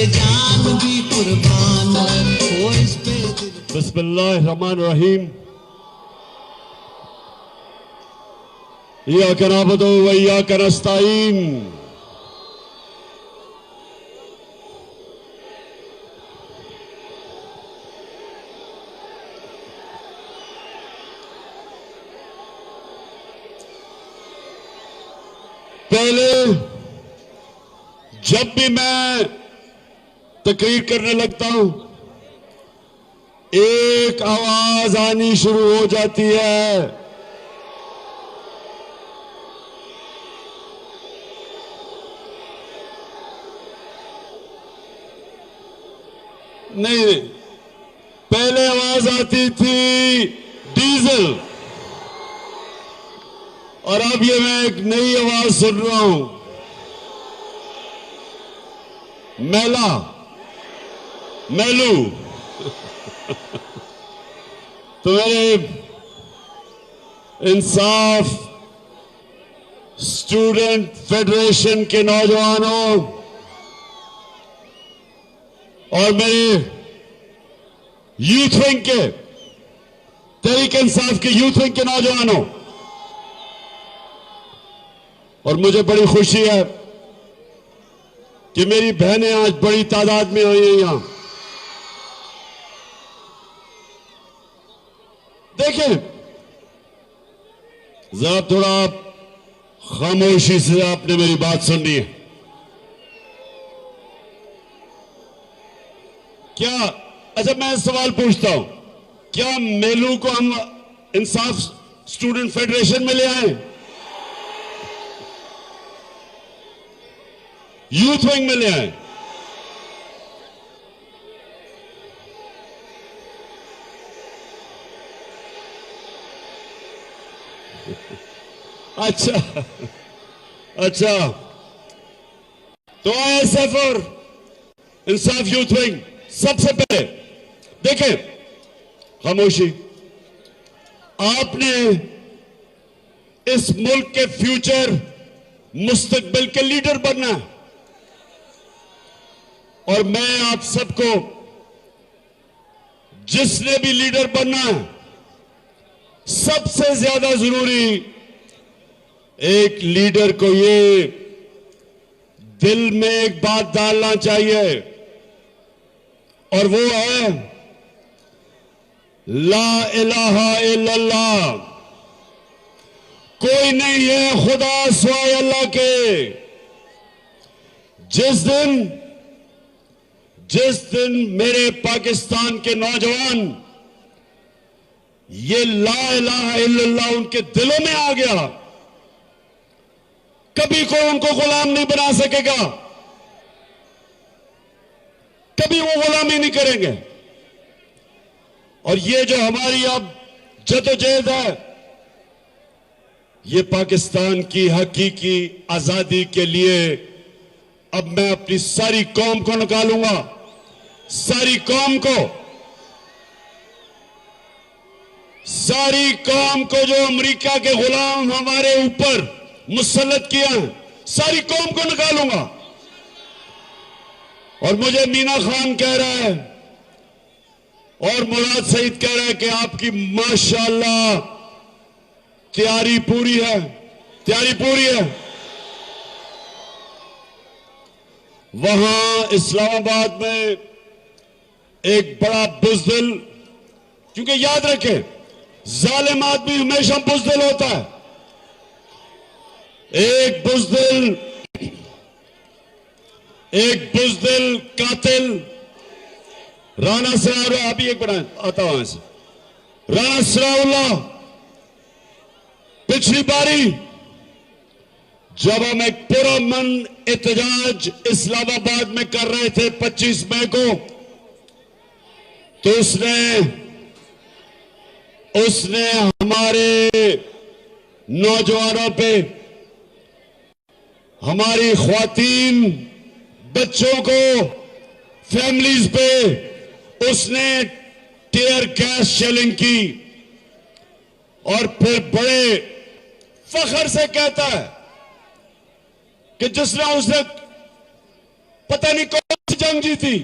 पे जान भी कुर्बान है, वो इस पे दिल। बिस्मिल्लाहिर्रहमानिर्रहीम। इय्याका नअबुदु व इय्याका नस्तईन। पहले जब भी मैं तकरीर करने लगता हूं, एक आवाज आनी शुरू हो जाती है, नहीं, पहले आवाज आती थी डीजल, और अब ये मैं एक नई आवाज सुन रहा हूं, मैला, मैलू। तो मेरे इंसाफ स्टूडेंट फेडरेशन के नौजवानों और मेरे यूथ विंग के, तहरीक इंसाफ के यूथ विंग के नौजवानों, और मुझे बड़ी खुशी है कि मेरी बहनें आज बड़ी तादाद में आई हैं यहां। देखें, जरा थोड़ा खामोशी से आपने मेरी बात सुननी है। क्या, अच्छा मैं सवाल पूछता हूं, क्या मेलू को हम इंसाफ स्टूडेंट फेडरेशन में ले आए, यूथ विंग में ले आए? अच्छा अच्छा, तो आईएसएफ और इंसाफ यूथ विंग, सबसे पहले देखें, खामोशी, आपने इस मुल्क के फ्यूचर मुस्तकबिल के लीडर बनना है, और मैं आप सबको, जिसने भी लीडर बनना है, सबसे ज्यादा जरूरी एक लीडर को ये दिल में एक बात डालना चाहिए, और वो है ला इलाहा इल्लल्लाह। कोई नहीं है खुदा सिवाय अल्लाह के। जिस दिन मेरे पाकिस्तान के नौजवान ये ला इलाहा इल्लल्लाह उनके दिलों में आ गया, कभी कोई उनको गुलाम नहीं बना सकेगा, कभी वो गुलामी नहीं करेंगे। और ये जो हमारी अब जदोजहद है, ये पाकिस्तान की हकीकी आजादी के लिए अब मैं अपनी सारी कौम को निकालूंगा, सारी कौम को, सारी कौम को जो अमेरिका के गुलाम हमारे ऊपर मुसल्लत किया है, सारी कौम को निकालूंगा। और मुझे मीना खान कह रहा है और मुराद सईद कह रहा है कि आपकी माशाअल्लाह तैयारी पूरी है, तैयारी पूरी है। वहां इस्लामाबाद में एक बड़ा बुज़दिल, क्योंकि याद रखें जालिम आदमी हमेशा बुज़दिल होता है, एक बुज़दिल कातिल राना सनाउल्लाह, अभी एक बड़ा आता वहां से, राना सनाउल्लाह पिछली बारी जब हम एक पुरअमन एहतजाज इस्लामाबाद में कर रहे थे 25 मई को, तो उसने हमारे नौजवानों पे, हमारी ख्वातीन बच्चों को, फैमिलीज पे उसने टीयर गैस शेलिंग की, और फिर बड़े फख्र से कहता है कि जिसने उसने पता नहीं कौन सी जंग जीती,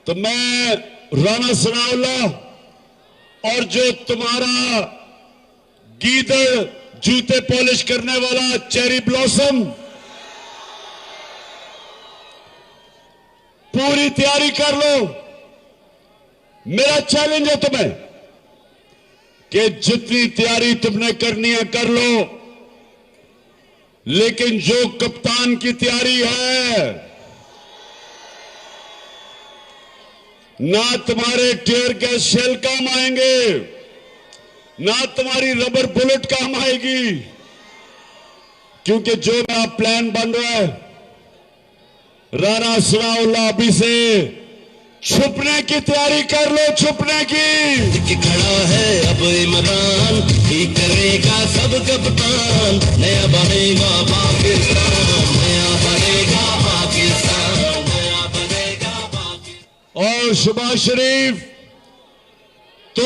तो मैं राणा सनाउल्लाह और जो तुम्हारा गीदड़ जूते पॉलिश करने वाला चेरी ब्लॉसम, पूरी तैयारी कर लो। मेरा चैलेंज है तुम्हें कि जितनी तैयारी तुमने करनी है कर लो, लेकिन जो कप्तान की तैयारी है, ना तुम्हारे टीयर गैस शेल काम आएंगे, ना तुम्हारी रबर बुलेट काम आएगी, क्योंकि जो नया प्लान बन रहा है, राणा सनाउल्लाह अभी से छुपने की तैयारी कर लो, छुपने की। खड़ा है अब इमरान, ही करेगा सब कप्तान, नया बनेगा पाकिस्तान, नया बनेगा पाकिस्तान, नया बनेगा पाकिस्तान। और शहबाज शरीफ तो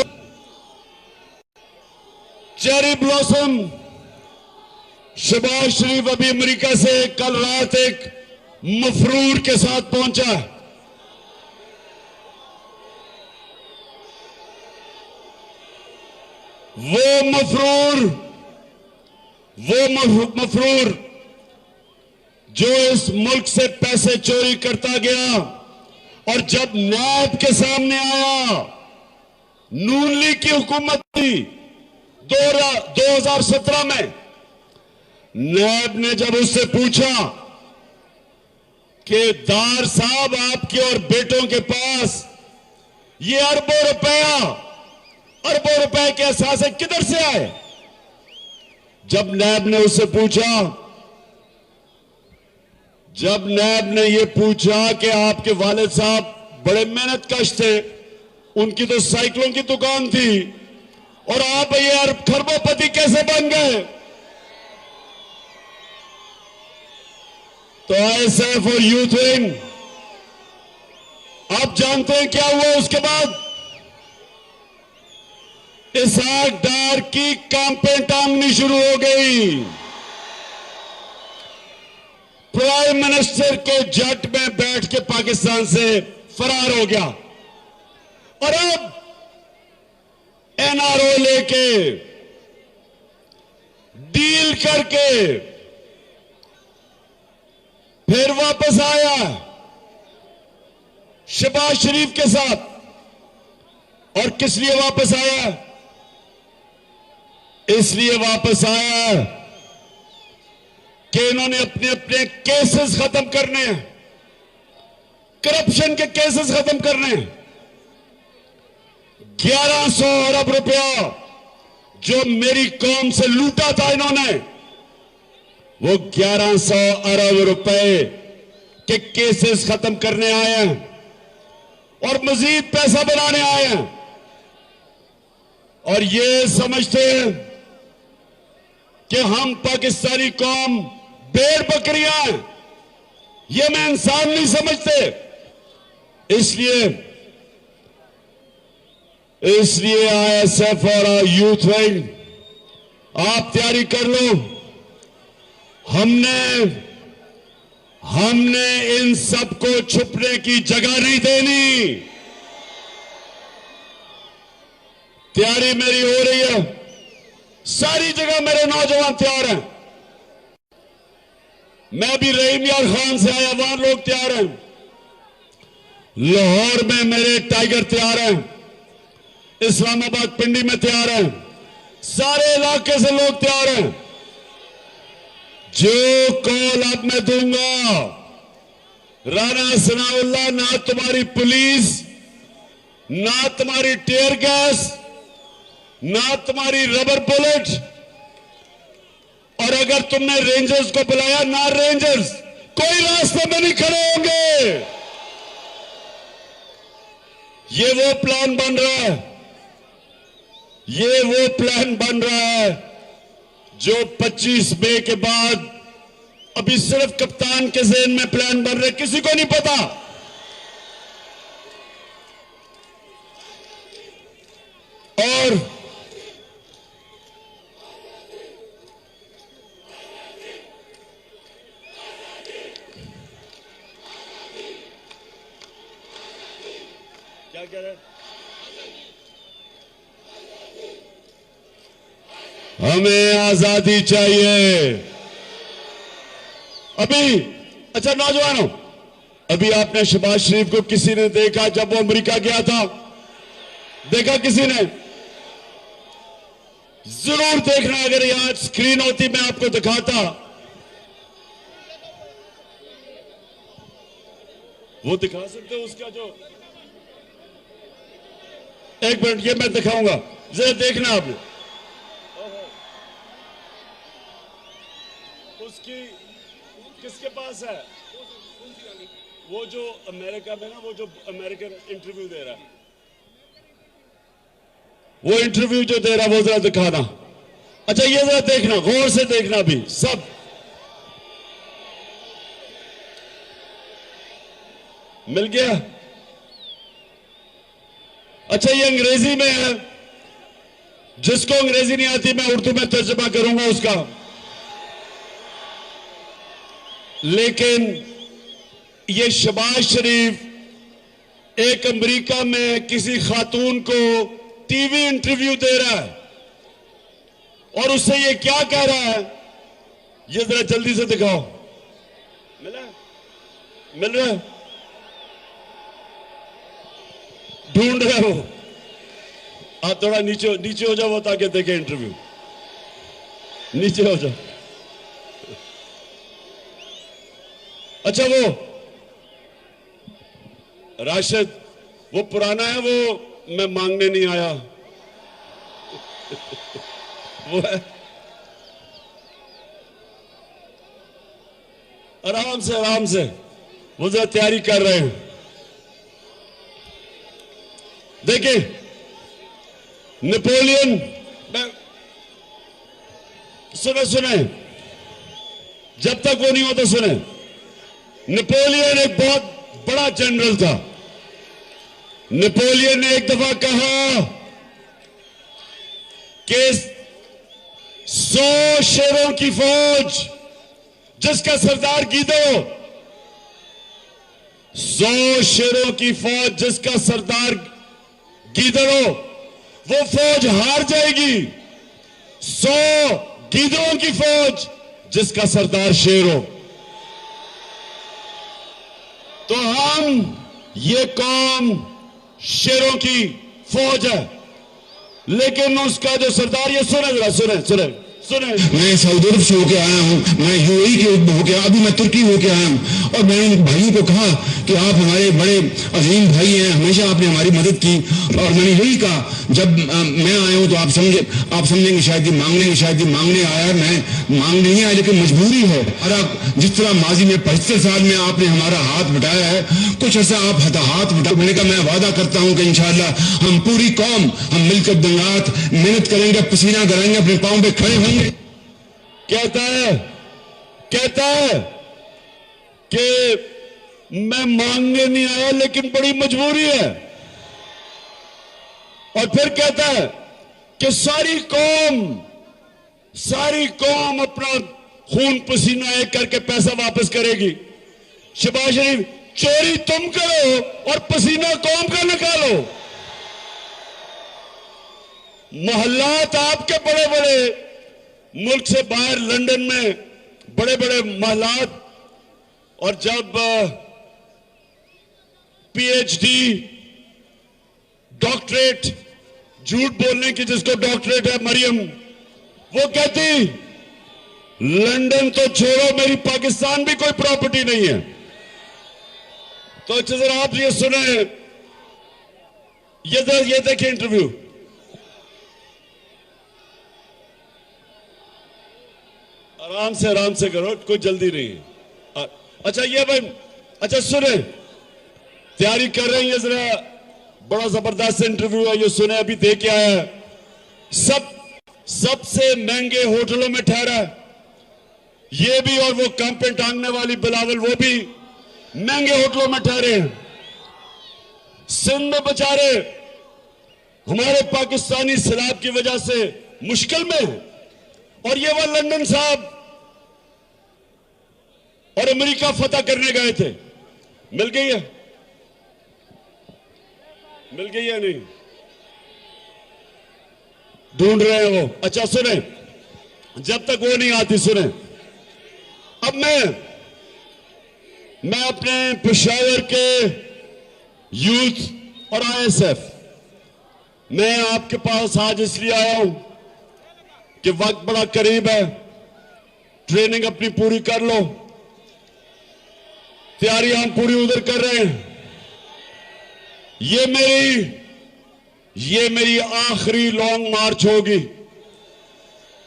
चेरी ब्लॉसम, शहबाज शरीफ अभी अमेरिका से कल रात एक मफरूर के साथ पहुंचा। वो मफरूर जो इस मुल्क से पैसे चोरी करता गया, और जब नैब के सामने आया, नून लीग की हुकूमत थी 2017 में, नैब ने जब उससे पूछा कि दार साहब आपके और बेटों के पास ये अरबों रुपए के असासे किधर से आए, जब नैब ने उससे पूछा, जब नैब ने ये पूछा कि आपके वालिद साहब बड़े मेहनत कश थे, उनकी तो साइकिलों की दुकान थी, और आप ये अरब खरबोपति कैसे बन गए, तो आईएसएफ और यूथ विंग, आप जानते हैं क्या हुआ उसके बाद? इसहाक डार की कैंपेन टांगनी शुरू हो गई, प्राइम मिनिस्टर के जेट में बैठ के पाकिस्तान से फरार हो गया, और अब एनआरओ लेके डील करके फिर वापस आया शहबाज शरीफ के साथ। और किस लिए वापस आया? इसलिए वापस आया कि इन्होंने अपने अपने केसेस खत्म करने हैं, करप्शन के केसेस खत्म करने हैं। 1100 अरब रुपया जो मेरी कौम से लूटा था इन्होंने, वो 1100 अरब रुपए के केसेस खत्म करने आए हैं और मजीद पैसा बनाने आए हैं। और ये समझते हैं कि हम पाकिस्तानी कौम भेड़ बकरियां हैं, ये मैं इंसान नहीं समझते। इसलिए आईएसएफ और यूथ विंग, आप तैयारी कर लो। हमने इन सबको छुपने की जगह नहीं देनी। तैयारी मेरी हो रही है, सारी जगह मेरे नौजवान तैयार हैं। मैं भी रहीम यार खान से आया, वहां लोग तैयार हैं। लाहौर में मेरे टाइगर तैयार हैं, इस्लामाबाद पिंडी में तैयार हैं, सारे इलाके से लोग तैयार हैं। जो कॉल अब मैं दूंगा, राणा सनाउल्लाह, ना तुम्हारी पुलिस, ना तुम्हारी टीयर गैस, ना तुम्हारी रबर बुलेट, और अगर तुमने रेंजर्स को बुलाया, ना रेंजर्स कोई रास्ते में नहीं खड़े होंगे। ये वो प्लान बन रहा है, ये वो प्लान बन रहा है जो 25 मई के बाद अभी सिर्फ कप्तान के ज़हन में प्लान बन रहे, किसी को नहीं पता। और कह रहे हैं? हमें आजादी चाहिए। अभी अच्छा नौजवानों, अभी आपने शहबाज शरीफ को किसी ने देखा जब वो अमेरिका गया था? देखा किसी ने? जरूर देखना, अगर यहां स्क्रीन होती मैं आपको दिखाता। वो दिखा सकते हो उसका जो, एक मिनट ये मैं दिखाऊंगा, जरा देखना आपने उसकी किसके पास है वो जो अमेरिका में ना, वो जो अमेरिकन इंटरव्यू दे रहा है, वो इंटरव्यू जो दे रहा है वो जरा दिखाना। अच्छा ये जरा देखना, गौर से देखना भी सब। मिल गया? अच्छा ये अंग्रेजी में है, जिसको अंग्रेजी नहीं आती मैं उर्दू में तर्जुमा करूंगा उसका। लेकिन ये शहबाज शरीफ एक अमेरिका में किसी खातून को टीवी इंटरव्यू दे रहा है और उससे ये क्या कह रहा है, ये जरा जल्दी से दिखाओ। मिला? मिल रहा है? ढूंढ रहे हो आप? थोड़ा नीचे नीचे हो जाओ ताकि देखे इंटरव्यू। नीचे हो जाओ। अच्छा वो राशिद, वो पुराना है, वो मैं मांगने नहीं आया वो है। आराम से आराम से, वो जरा तैयारी कर रहे हैं। देखिए नेपोलियन, सुने सुने, जब तक वो नहीं होता सुने। नेपोलियन एक बहुत बड़ा जनरल था। नेपोलियन ने एक दफा कहा कि 100 शेरों की फौज जिसका सरदार गीदो, 100 शेरों की फौज जिसका सरदार गीदड़ो, वो फौज हार जाएगी। 100 गीदड़ों की फौज जिसका सरदार शेर हो। तो हम, ये कौम शेरों की फौज है, लेकिन उसका जो सरदार, ये सुने जरा, सुने सुने सुने। मैं सऊदी अरब से होके आया हूँ, मैं यूएई के होके, अभी मैं तुर्की होके आया हूँ, और मैंने इन भाइयों को कहा कि आप हमारे बड़े अजीम भाई हैं, हमेशा आपने हमारी मदद की। और मैंने यही कहा, जब मैं आया हूँ तो आप समझेंगे शायद, शायद मांगने आया, मैं मांग नहीं आया, लेकिन मजबूरी है। और जिस तरह माजी में 75 साल में आपने हमारा हाथ बटाया है, कुछ ऐसा आप हाथ बटाने का मैं वादा करता हूँ कि इंशाअल्लाह हम पूरी कौम, हम मिलकर दिन रात मेहनत करेंगे, पसीना गलाएंगे, अपने पांव पे खड़े होंगे। कहता है कि मैं मांगने नहीं आया, लेकिन बड़ी मजबूरी है। और फिर कहता है कि सारी कौम अपना खून पसीना एक करके पैसा वापस करेगी। शहबाज शरीफ, चोरी तुम करो और पसीना कौम का निकालो। मोहल्लात आपके बड़े बड़े, मुल्क से बाहर लंदन में बड़े बड़े मोहल्लात, और जब पीएचडी, डॉक्टरेट, झूठ बोलने की जिसको डॉक्टरेट है मरियम, वो कहती लंदन तो छोड़ो, मेरी पाकिस्तान भी कोई प्रॉपर्टी नहीं है। तो अच्छा जरा आप ये सुने, ये देखिए इंटरव्यू। आराम से करो, कोई जल्दी नहीं है। अच्छा ये भाई, अच्छा सुने, तैयारी कर रहे हैं, ये जरा बड़ा जबरदस्त इंटरव्यू है, ये सुने, अभी दे के आया है। सबसे महंगे होटलों में ठहरा है ये भी, और वो कम पे टांगने वाली बिलावल, वो भी महंगे होटलों में ठहरे हैं। सिंध में बेचारे हमारे पाकिस्तानी सैलाब की वजह से मुश्किल में है, और ये वह लंदन साहब और अमेरिका फतह करने गए थे। मिल गई है? मिल गई या नहीं? ढूंढ रहे हैं वो। अच्छा सुने, जब तक वो नहीं आती सुने, अब मैं अपने पेशावर के यूथ और आईएसएफ, मैं आपके पास आज इसलिए आया हूं कि वक्त बड़ा करीब है, ट्रेनिंग अपनी पूरी कर लो, तैयारी हम पूरी उधर कर रहे हैं। ये मेरी आखिरी लॉन्ग मार्च होगी,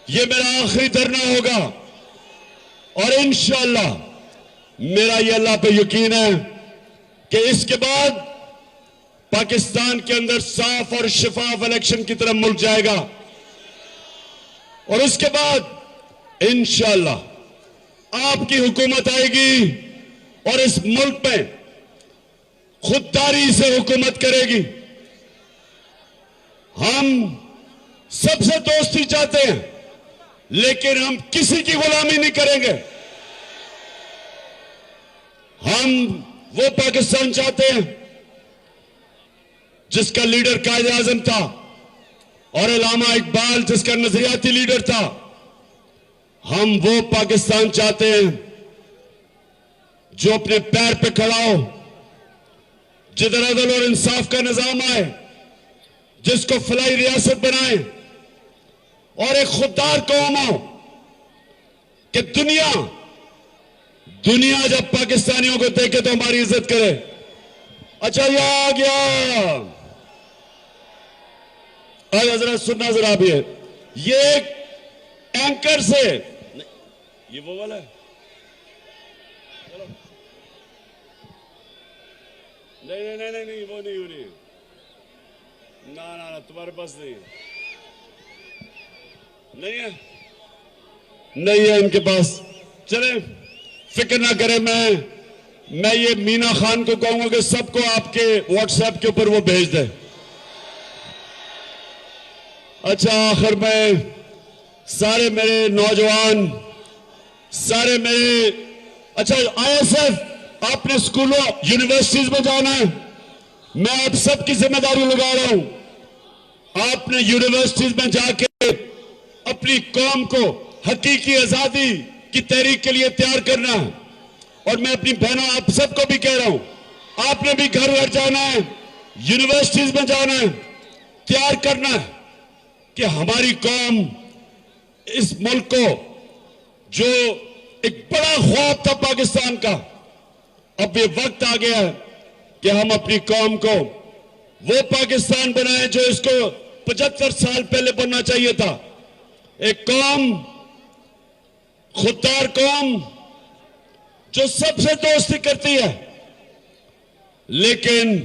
ये मेरा आखिरी धरना होगा, और इंशाअल्लाह मेरा ये अल्लाह पे यकीन है कि इसके बाद पाकिस्तान के अंदर साफ और शफाफ इलेक्शन की तरफ मुल्क जाएगा, और उसके बाद इंशाअल्लाह आपकी हुकूमत आएगी और इस मुल्क में खुददारी से हुकूमत करेगी। हम सबसे दोस्ती चाहते हैं, लेकिन हम किसी की गुलामी नहीं करेंगे। हम वो पाकिस्तान चाहते हैं जिसका लीडर कायदे आजम था, और अल्लामा इकबाल जिसका नजरियाती लीडर था। हम वो पाकिस्तान चाहते हैं जो अपने पैर पे खड़ा हो, जिधर अदल और इंसाफ का निजाम आए, जिसको फलाई रियासत बनाए, और एक खुददार कौम हो कि दुनिया जब पाकिस्तानियों को देखे तो हमारी इज्जत करे। अच्छा ये आ गया, अरे जरा सुनना जरा भी है, ये एक एंकर से, ये वो वाला है, नहीं वो नहीं ना तुम्हारे पास नहीं है इनके पास। चले फिक्र ना करें, मैं ये मीना खान को कहूंगा कि सबको आपके व्हाट्सएप के ऊपर वो भेज दे। अच्छा आखिर में सारे मेरे नौजवान, सारे मेरे, अच्छा आईएसएफ आपने स्कूलों यूनिवर्सिटीज में जाना है, मैं आप सबकी जिम्मेदारी लगा रहा हूं। आपने यूनिवर्सिटीज में जाके अपनी कौम को हकीकी आजादी की तहरीक के लिए तैयार करना है। और मैं अपनी बहनों आप सबको भी कह रहा हूं, आपने भी घर घर जाना है, यूनिवर्सिटीज में जाना है, तैयार करना है कि हमारी कौम, इस मुल्क को जो एक बड़ा ख्वाब था पाकिस्तान का, अब ये वक्त आ गया है कि हम अपनी कौम को वो पाकिस्तान बनाए जो इसको 75 साल पहले बनना चाहिए था। एक कौम, खुददार कौम जो सबसे दोस्ती करती है, लेकिन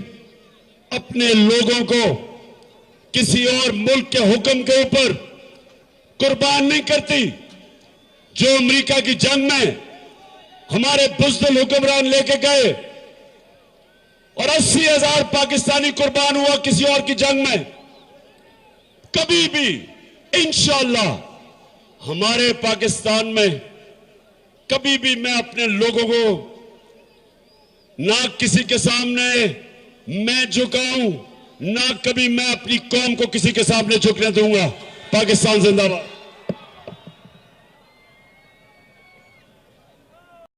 अपने लोगों को किसी और मुल्क के हुक्म के ऊपर कुर्बान नहीं करती। जो अमेरिका की जंग में हमारे बुज़दिल हुक्मरान लेके गए और 80,000 पाकिस्तानी कुर्बान हुआ किसी और की जंग में, कभी भी इंशाअल्लाह हमारे पाकिस्तान में कभी भी मैं अपने लोगों को ना किसी के सामने मैं झुकाऊं, ना कभी मैं अपनी कौम को किसी के सामने झुकने दूंगा। पाकिस्तान जिंदाबाद।